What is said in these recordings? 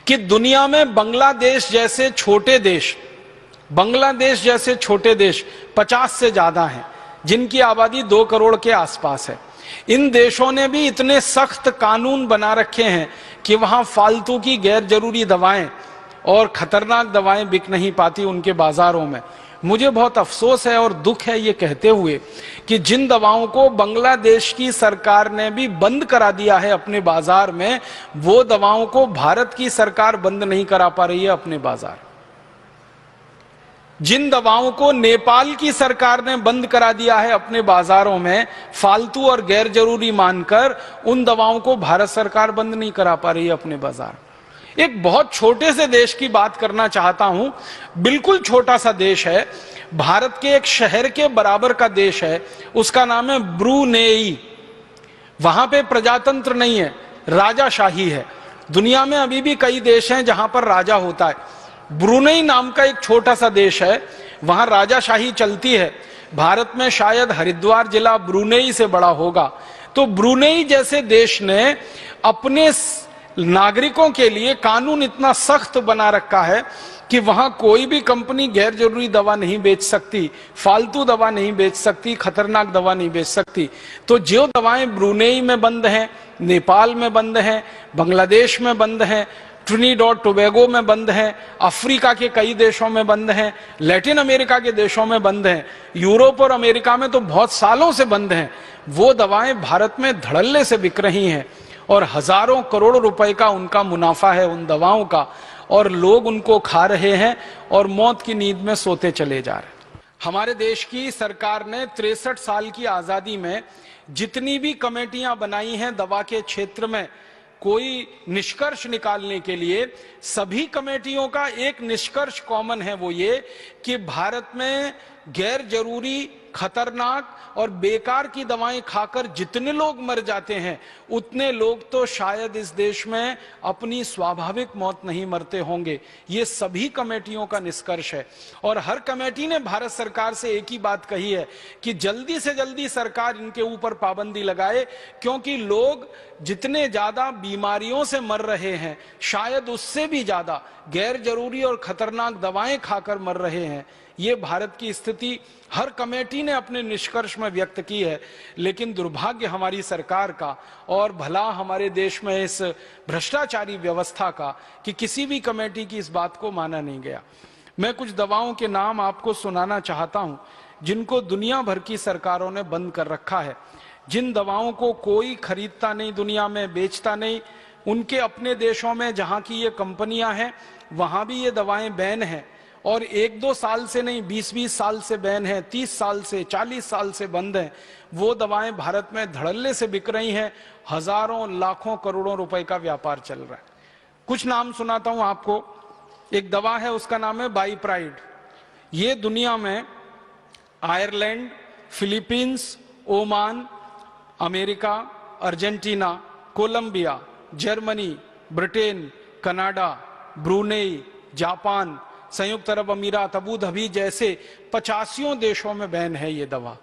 कि दुनिया में बांग्लादेश जैसे छोटे देश 50 से ज्यादा हैं, जिनकी आबादी 2 करोड़ के आसपास है। इन देशों ने भी इतने सख्त कानून बना रखे हैं कि वहां फालतू की गैर जरूरी दवाएं और खतरनाक दवाएं बिक नहीं पाती उनके बाजारों में। मुझे बहुत अफसोस है और दुख है ये कहते हुए कि जिन दवाओं को बांग्लादेश की सरकार ने भी बंद करा दिया है अपने बाजार में, वो दवाओं को भारत की सरकार बंद नहीं करा पा रही है अपने बाजार। जिन दवाओं को नेपाल की सरकार ने बंद करा दिया है अपने बाजारों में फालतू और गैर जरूरी मानकर, उन दवाओं को भारत सरकार बंद नहीं करा पा रही है अपने बाजार। एक बहुत छोटे से देश की बात करना चाहता हूं, बिल्कुल छोटा सा देश है, भारत के एक शहर के बराबर का देश है, उसका नाम है ब्रूनेई। वहां पे प्रजातंत्र नहीं है, राजाशाही है। दुनिया में अभी भी कई देश हैं जहां पर राजा होता है। ब्रूनेई नाम का एक छोटा सा देश है, वहां राजाशाही चलती है। भारत में शायद हरिद्वार जिला ब्रूनेई से बड़ा होगा। तो ब्रूनेई जैसे देश ने अपने नागरिकों के लिए कानून इतना सख्त बना रखा है कि वहां कोई भी कंपनी गैर जरूरी दवा नहीं बेच सकती, फालतू दवा नहीं बेच सकती, खतरनाक दवा नहीं बेच सकती। तो जो दवाएं ब्रूनेई में बंद हैं, नेपाल में बंद हैं, बांग्लादेश में बंद हैं, ट्रिनिडाद टोबैगो में बंद हैं, अफ्रीका के कई देशों में बंद हैं, लैटिन अमेरिका के देशों में बंद हैं, यूरोप और अमेरिका में तो बहुत सालों से बंद हैं, वो दवाएं भारत में धड़ल्ले से बिक रही हैं और हजारों करोड़ रुपए का उनका मुनाफा है उन दवाओं का, और लोग उनको खा रहे हैं और मौत की नींद में सोते चले जा रहे हैं। हमारे देश की सरकार ने 63 साल की आजादी में जितनी भी कमेटियां बनाई हैं दवा के क्षेत्र में कोई निष्कर्ष निकालने के लिए, सभी कमेटियों का एक निष्कर्ष कॉमन है, वो ये कि भारत में गैर जरूरी, खतरनाक और बेकार की दवाएं खाकर जितने लोग मर जाते हैं, उतने लोग तो शायद इस देश में अपनी स्वाभाविक मौत नहीं मरते होंगे। ये सभी कमेटियों का निष्कर्ष है। और हर कमेटी ने भारत सरकार से एक ही बात कही है कि जल्दी से जल्दी सरकार इनके ऊपर पाबंदी लगाए, क्योंकि लोग जितने ज्यादा बीमारियों से मर रहे हैं, शायद उससे भी ज्यादा गैर जरूरी और खतरनाक दवाएं खाकर मर रहे हैं। ये भारत की स्थिति हर कमेटी ने अपने निष्कर्ष में व्यक्त की है। लेकिन दुर्भाग्य हमारी सरकार का और भला हमारे देश में इस भ्रष्टाचारी व्यवस्था का कि किसी भी कमेटी की इस बात को माना नहीं गया। मैं कुछ दवाओं के नाम आपको सुनाना चाहता हूं जिनको दुनिया भर की सरकारों ने बंद कर रखा है, जिन दवाओं को कोई खरीदता नहीं, दुनिया में बेचता नहीं। उनके अपने देशों में जहां की ये कंपनियां हैं वहां भी ये दवाएं बैन हैं, और 1-2 साल से नहीं, 20-20 साल से बैन है, 30 साल से, 40 साल से बंद है। वो दवाएं भारत में धड़ल्ले से बिक रही हैं, हजारों लाखों करोड़ों रुपए का व्यापार चल रहा है। कुछ नाम सुनाता हूं आपको। एक दवा है, उसका नाम है बाईप्राइड। ये दुनिया में Ireland, Philippines, Oman, America, Argentina, Colombia, Germany, Britain, Canada, Brunei, Japan, संयुक्त अरब अमीरात, अबू धाबी जैसे 85 देशों में बैन है ये दवा,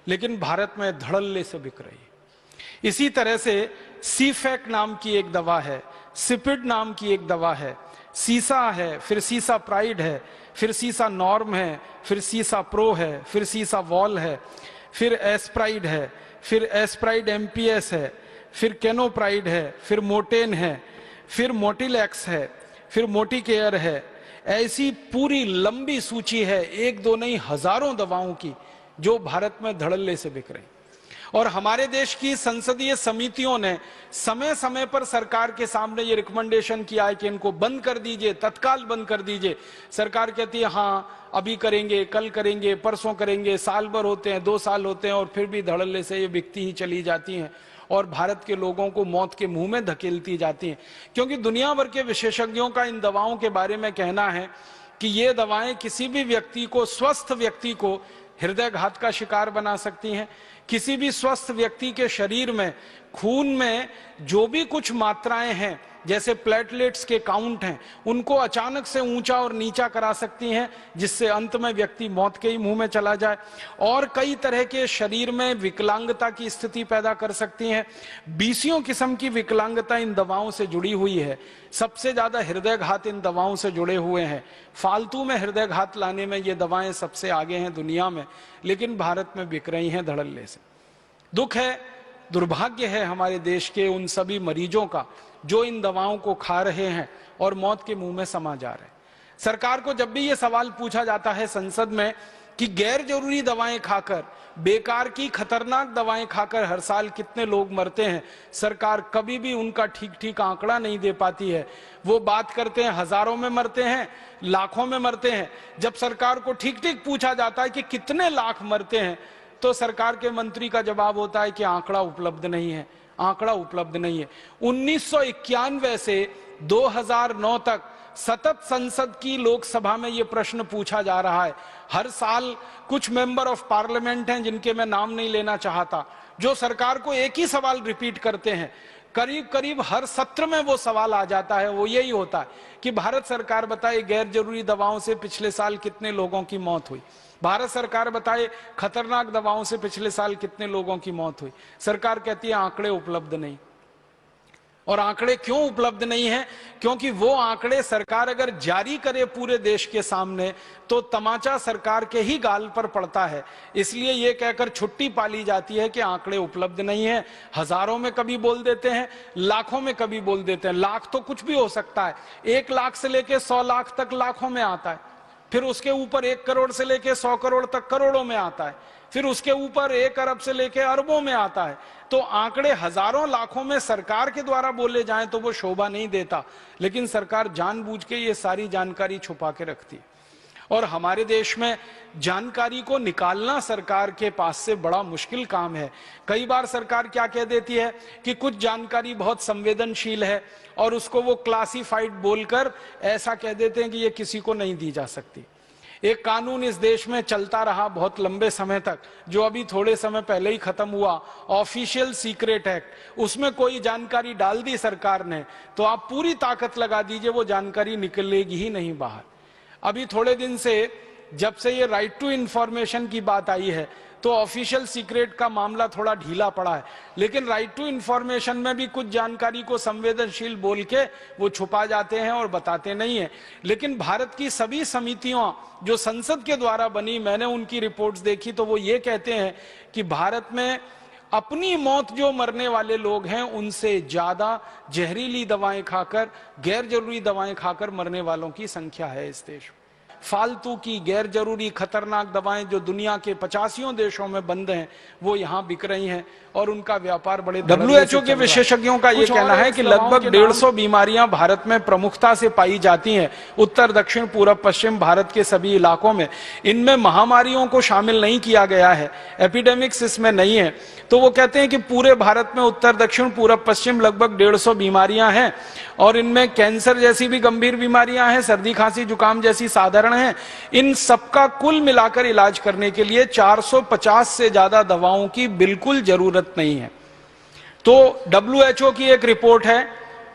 लेकिन भारत में धड़ल्ले से बिक रही है। इसी तरह से सीफेक नाम की एक दवा है, सिपिड नाम की एक दवा है, सीसा है, फिर सीसा प्राइड है, फिर सीसा नॉर्म है, फिर सीसा प्रो है, फिर सीसा वॉल है, फिर एस्प्राइड है, फिर एस्प्राइड एमपीएस है, फिर केनोप्राइड है, फिर मोटेन है, फिर मोटिलैक्स है, फिर मोटिकेयर है। ऐसी पूरी लंबी सूची है, 1-2 नहीं, हजारों दवाओं की जो भारत में धड़ल्ले से बिक रही। और हमारे देश की संसदीय समितियों ने समय समय पर सरकार के सामने ये रिकमेंडेशन किया है कि इनको बंद कर दीजिए, तत्काल बंद कर दीजिए। सरकार कहती है हाँ अभी करेंगे, कल करेंगे, परसों करेंगे, साल भर होते हैं, 2 साल होते हैं, और फिर भी धड़ल्ले से ये बिकती ही चली जाती हैं और भारत के लोगों को मौत के मुंह में धकेलती जाती हैं। क्योंकि दुनिया भर के विशेषज्ञों का इन दवाओं के बारे में कहना है कि ये दवाएं किसी भी व्यक्ति को, स्वस्थ व्यक्ति को हृदयघात का शिकार बना सकती हैं। किसी भी स्वस्थ व्यक्ति के शरीर में, खून में जो भी कुछ मात्राएं हैं जैसे प्लेटलेट्स के काउंट हैं, उनको अचानक से ऊंचा और नीचा करा सकती हैं, जिससे अंत में व्यक्ति मौत के ही मुंह में चला जाए। और कई तरह के शरीर में विकलांगता की स्थिति पैदा कर सकती हैं। 20 किस्म की विकलांगता इन दवाओं से जुड़ी हुई है। सबसे ज्यादा हृदयघात इन दवाओं से जुड़े हुए हैं। फालतू में हृदयघात लाने में ये दवाएं सबसे आगे हैं दुनिया में, लेकिन भारत में बिक रही हैं धड़ल्ले से। दुख है, दुर्भाग्य है हमारे देश के उन सभी मरीजों का जो इन दवाओं को खा रहे हैं और मौत के मुंह में समा जा रहे हैं। सरकार को जब भी ये सवाल पूछा जाता है संसद में कि गैर जरूरी दवाएं खाकर, बेकार की खतरनाक दवाएं खाकर हर साल कितने लोग मरते हैं, सरकार कभी भी उनका ठीक ठीक आंकड़ा नहीं दे पाती है। वो बात करते हैं हजारों में मरते हैं, लाखों में मरते हैं। जब सरकार को ठीक ठीक पूछा जाता है कि कितने लाख मरते हैं, तो सरकार के मंत्री का जवाब होता है कि आंकड़ा उपलब्ध नहीं है, आंकड़ा उपलब्ध नहीं है। 1991 से 2009 तक सतत संसद की लोकसभा में यह प्रश्न पूछा जा रहा है। हर साल कुछ मेंबर ऑफ पार्लियामेंट हैं जिनके मैं नाम नहीं लेना चाहता, जो सरकार को एक ही सवाल रिपीट करते हैं। करीब करीब हर सत्र में वो सवाल आ जाता है, वो यही होता है कि भारत सरकार बताए गैर जरूरी दवाओं से पिछले साल कितने लोगों की मौत हुई। भारत सरकार बताए खतरनाक दवाओं से पिछले साल कितने लोगों की मौत हुई। सरकार कहती है आंकड़े उपलब्ध नहीं। और आंकड़े क्यों उपलब्ध नहीं है? क्योंकि वो आंकड़े सरकार अगर जारी करे पूरे देश के सामने तो तमाचा सरकार के ही गाल पर पड़ता है। इसलिए ये कहकर छुट्टी पाली जाती है कि आंकड़े उपलब्ध नहीं है। हजारों में कभी बोल देते हैं, लाखों में कभी बोल देते हैं। लाख तो कुछ भी हो सकता है, 1 लाख से लेकर 100 लाख तक लाखों में आता है, फिर उसके ऊपर 1 करोड़ से लेकर 100 करोड़ तक करोड़ों में आता है, फिर उसके ऊपर 1 अरब से लेकर अरबों में आता है। तो आंकड़े हजारों लाखों में सरकार के द्वारा बोले जाएं तो वो शोभा नहीं देता, लेकिन सरकार जानबूझ के ये सारी जानकारी छुपा के रखती है। और हमारे देश में जानकारी को निकालना सरकार के पास से बड़ा मुश्किल काम है। कई बार सरकार क्या कह देती है कि कुछ जानकारी बहुत संवेदनशील है और उसको वो क्लासिफाइड बोलकर ऐसा कह देते हैं कि ये किसी को नहीं दी जा सकती। एक कानून इस देश में चलता रहा बहुत लंबे समय तक, जो अभी थोड़े समय पहले ही खत्म हुआ, ऑफिशियल सीक्रेट एक्ट। उसमें कोई जानकारी डाल दी सरकार ने तो आप पूरी ताकत लगा दीजिए वो जानकारी निकलेगी ही नहीं बाहर। अभी थोड़े दिन से जब से ये राइट टू इंफॉर्मेशन की बात आई है तो ऑफिशियल सीक्रेट का मामला थोड़ा ढीला पड़ा है, लेकिन राइट टू इंफॉर्मेशन में भी कुछ जानकारी को संवेदनशील बोल के वो छुपा जाते हैं और बताते नहीं है। लेकिन भारत की सभी समितियां जो संसद के द्वारा बनी, मैंने उनकी रिपोर्ट्स देखी तो वो ये कहते हैं कि भारत में अपनी मौत जो मरने वाले लोग हैं उनसे ज्यादा जहरीली दवाएं खाकर, गैर जरूरी दवाएं खाकर मरने वालों की संख्या है इस देश में। फालतू की गैर जरूरी खतरनाक दवाएं जो दुनिया के 85 देशों में बंद हैं वो यहाँ बिक रही हैं और उनका व्यापार बड़े। WHO के विशेषज्ञों का ये कहना है कि लगभग 150 बीमारियां भारत में प्रमुखता से पाई जाती हैं, उत्तर दक्षिण पूर्व पश्चिम भारत के सभी इलाकों में। इनमें महामारियों को शामिल नहीं किया गया है, एपिडेमिक्स इसमें नहीं है। तो वो कहते हैं कि पूरे भारत में उत्तर दक्षिण पूर्व पश्चिम लगभग 150 बीमारियां हैं और इनमें कैंसर जैसी भी गंभीर बीमारियां हैं, सर्दी खांसी जुकाम जैसी साधारण हैं। इन सबका कुल मिलाकर इलाज करने के लिए 450 से ज्यादा दवाओं की बिल्कुल जरूरत नहीं है। तो WHO की एक रिपोर्ट है,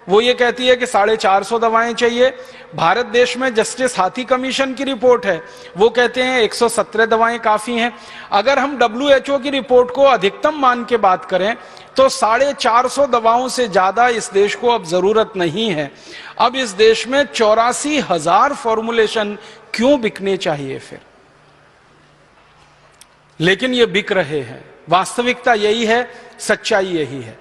वो ये कहती है कि 450 दवाएं चाहिए। भारत देश में जस्टिस हाथी कमीशन की रिपोर्ट है, वो कहते हैं 117 दवाएं काफी हैं। अगर हम WHO की रिपोर्ट को अधिकतम मान के बात करें तो 450 दवाओं से ज्यादा इस देश को अब जरूरत नहीं है। अब इस देश में 84,000 फॉर्मुलेशन क्यों बिकने चाहिए फिर? लेकिन ये बिक रहे हैं। वास्तविकता यही है, सच्चाई यही है।